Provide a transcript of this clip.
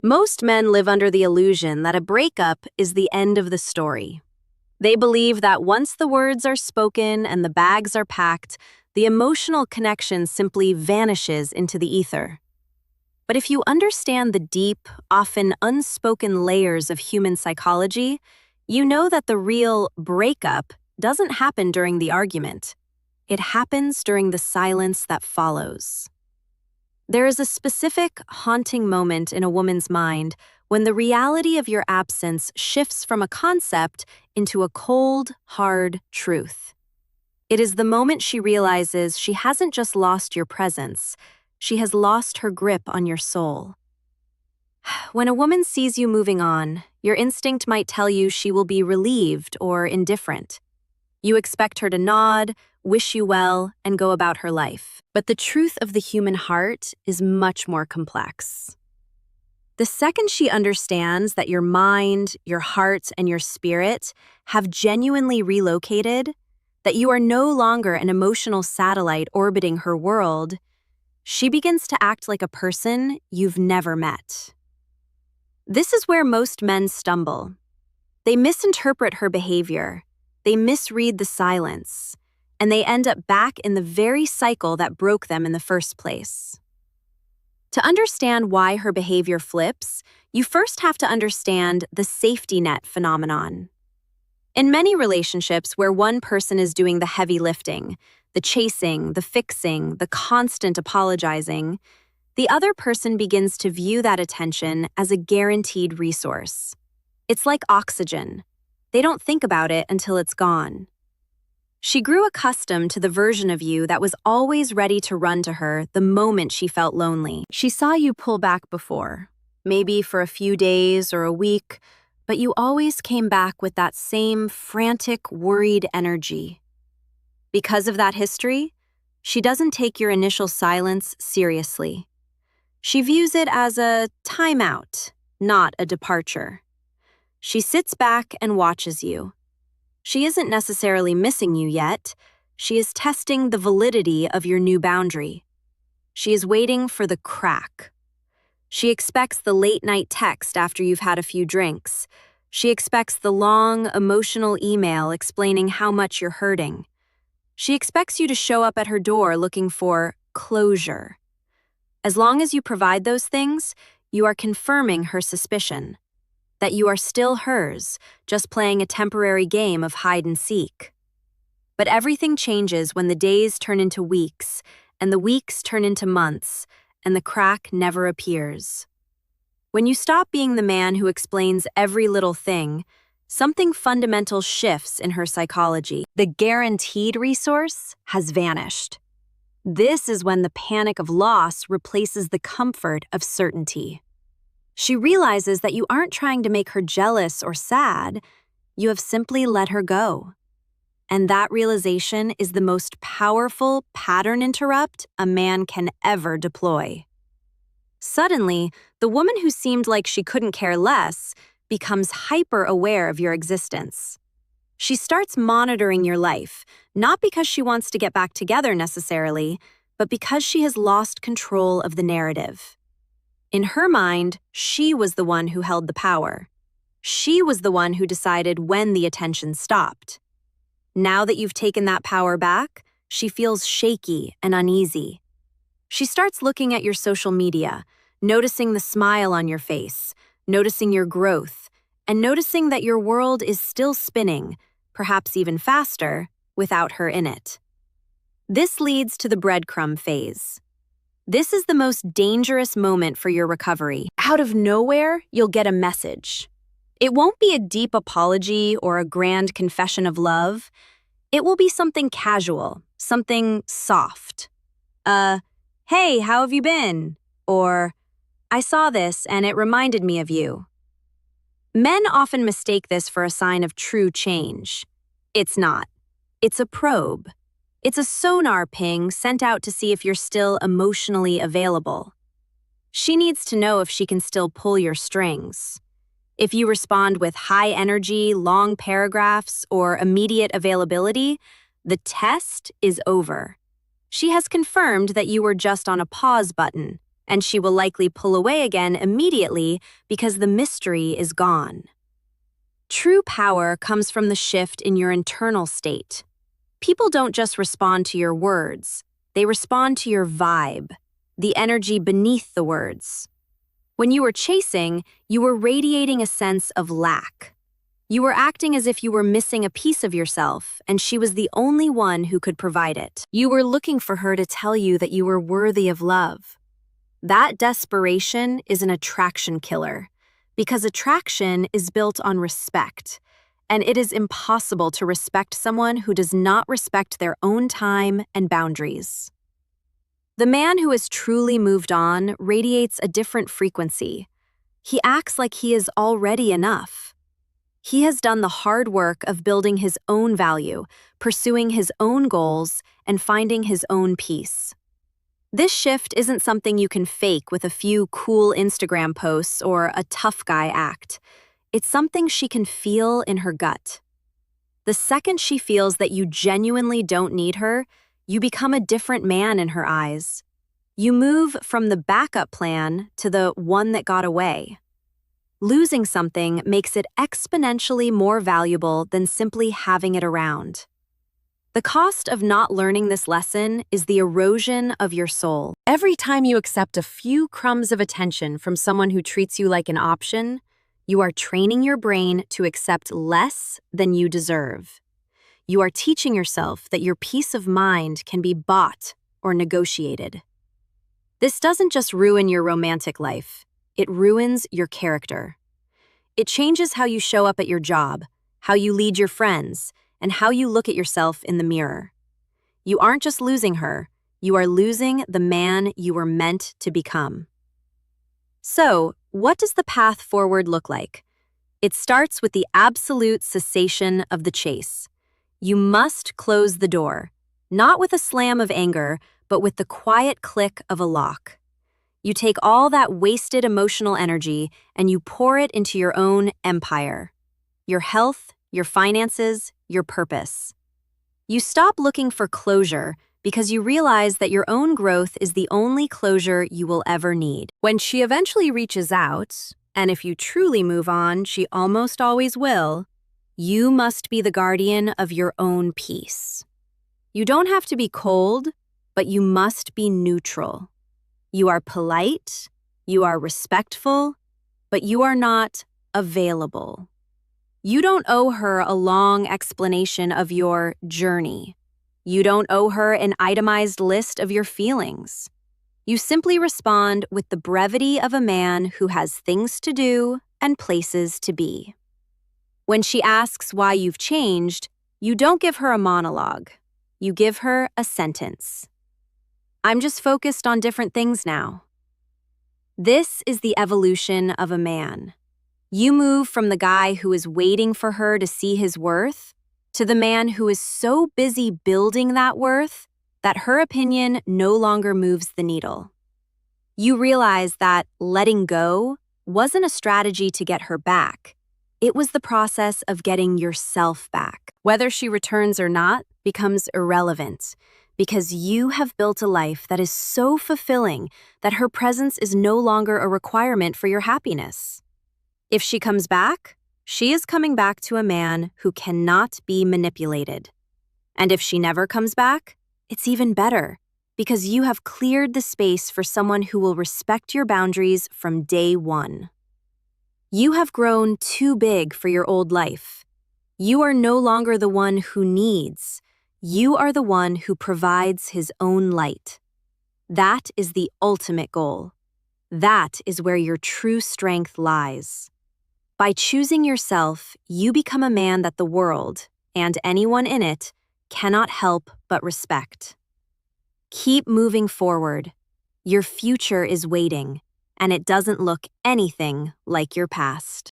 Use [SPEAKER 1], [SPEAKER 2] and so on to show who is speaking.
[SPEAKER 1] Most men live under the illusion that a breakup is the end of the story. They believe that once the words are spoken and the bags are packed, the emotional connection simply vanishes into the ether. But if you understand the deep, often unspoken layers of human psychology, you know that the real breakup doesn't happen during the argument. It happens during the silence that follows. There is a specific, haunting moment in a woman's mind when the reality of your absence shifts from a concept into a cold, hard truth. It is the moment she realizes she hasn't just lost your presence, she has lost her grip on your soul. When a woman sees you moving on, your instinct might tell you she will be relieved or indifferent. You expect her to nod, wish you well, and go about her life. But the truth of the human heart is much more complex. The second she understands that your mind, your heart, and your spirit have genuinely relocated, that you are no longer an emotional satellite orbiting her world, she begins to act like a person you've never met. This is where most men stumble. They misinterpret her behavior, they misread the silence, and they end up back in the very cycle that broke them in the first place. To understand why her behavior flips, you first have to understand the safety net phenomenon. In many relationships where one person is doing the heavy lifting, the chasing, the fixing, the constant apologizing, the other person begins to view that attention as a guaranteed resource. It's like oxygen. They don't think about it until it's gone. She grew accustomed to the version of you that was always ready to run to her the moment she felt lonely. She saw you pull back before, maybe for a few days or a week, but you always came back with that same frantic, worried energy. Because of that history, she doesn't take your initial silence seriously. She views it as a timeout, not a departure. She sits back and watches you. She isn't necessarily missing you yet. She is testing the validity of your new boundary. She is waiting for the crack. She expects the late-night text after you've had a few drinks. She expects the long, emotional email explaining how much you're hurting. She expects you to show up at her door looking for closure. As long as you provide those things, you are confirming her suspicion that you are still hers, just playing a temporary game of hide and seek. But everything changes when the days turn into weeks, and the weeks turn into months, and the crack never appears. When you stop being the man who explains every little thing, something fundamental shifts in her psychology. The guaranteed resource has vanished. This is when the panic of loss replaces the comfort of certainty. She realizes that you aren't trying to make her jealous or sad, you have simply let her go. And that realization is the most powerful pattern interrupt a man can ever deploy. Suddenly, the woman who seemed like she couldn't care less becomes hyper-aware of your existence. She starts monitoring your life, not because she wants to get back together necessarily, but because she has lost control of the narrative. In her mind, she was the one who held the power. She was the one who decided when the attention stopped. Now that you've taken that power back, she feels shaky and uneasy. She starts looking at your social media, noticing the smile on your face, noticing your growth, and noticing that your world is still spinning, perhaps even faster, without her in it. This leads to the breadcrumb phase. This is the most dangerous moment for your recovery. Out of nowhere, you'll get a message. It won't be a deep apology or a grand confession of love. It will be something casual, something soft. Hey, how have you been? Or, I saw this and it reminded me of you. Men often mistake this for a sign of true change. It's not. It's a probe. It's a sonar ping sent out to see if you're still emotionally available. She needs to know if she can still pull your strings. If you respond with high energy, long paragraphs, or immediate availability, the test is over. She has confirmed that you were just on a pause button, and she will likely pull away again immediately because the mystery is gone. True power comes from the shift in your internal state. People don't just respond to your words, they respond to your vibe, the energy beneath the words. When you were chasing, you were radiating a sense of lack. You were acting as if you were missing a piece of yourself, and she was the only one who could provide it. You were looking for her to tell you that you were worthy of love. That desperation is an attraction killer, because attraction is built on respect, and it is impossible to respect someone who does not respect their own time and boundaries. The man who has truly moved on radiates a different frequency. He acts like he is already enough. He has done the hard work of building his own value, pursuing his own goals, and finding his own peace. This shift isn't something you can fake with a few cool Instagram posts or a tough guy act. It's something she can feel in her gut. The second she feels that you genuinely don't need her, you become a different man in her eyes. You move from the backup plan to the one that got away. Losing something makes it exponentially more valuable than simply having it around. The cost of not learning this lesson is the erosion of your soul. Every time you accept a few crumbs of attention from someone who treats you like an option, you are training your brain to accept less than you deserve. You are teaching yourself that your peace of mind can be bought or negotiated. This doesn't just ruin your romantic life. It ruins your character. It changes how you show up at your job, how you lead your friends, and how you look at yourself in the mirror. You aren't just losing her, you are losing the man you were meant to become. So, what does the path forward look like? It starts with the absolute cessation of the chase. You must close the door, not with a slam of anger, but with the quiet click of a lock. You take all that wasted emotional energy and you pour it into your own empire. Your health, your finances, your purpose. You stop looking for closure because you realize that your own growth is the only closure you will ever need. When she eventually reaches out, and if you truly move on, she almost always will, you must be the guardian of your own peace. You don't have to be cold, but you must be neutral. You are polite, you are respectful, but you are not available. You don't owe her a long explanation of your journey. You don't owe her an itemized list of your feelings. You simply respond with the brevity of a man who has things to do and places to be. When she asks why you've changed, you don't give her a monologue. You give her a sentence. I'm just focused on different things now. This is the evolution of a man. You move from the guy who is waiting for her to see his worth to the man who is so busy building that worth that her opinion no longer moves the needle. You realize that letting go wasn't a strategy to get her back. It was the process of getting yourself back. Whether she returns or not becomes irrelevant, because you have built a life that is so fulfilling that her presence is no longer a requirement for your happiness. If she comes back, she is coming back to a man who cannot be manipulated. And if she never comes back, it's even better, because you have cleared the space for someone who will respect your boundaries from day one. You have grown too big for your old life. You are no longer the one who needs. You are the one who provides his own light. That is the ultimate goal. That is where your true strength lies. By choosing yourself, you become a man that the world, and anyone in it, cannot help but respect. Keep moving forward. Your future is waiting, and it doesn't look anything like your past.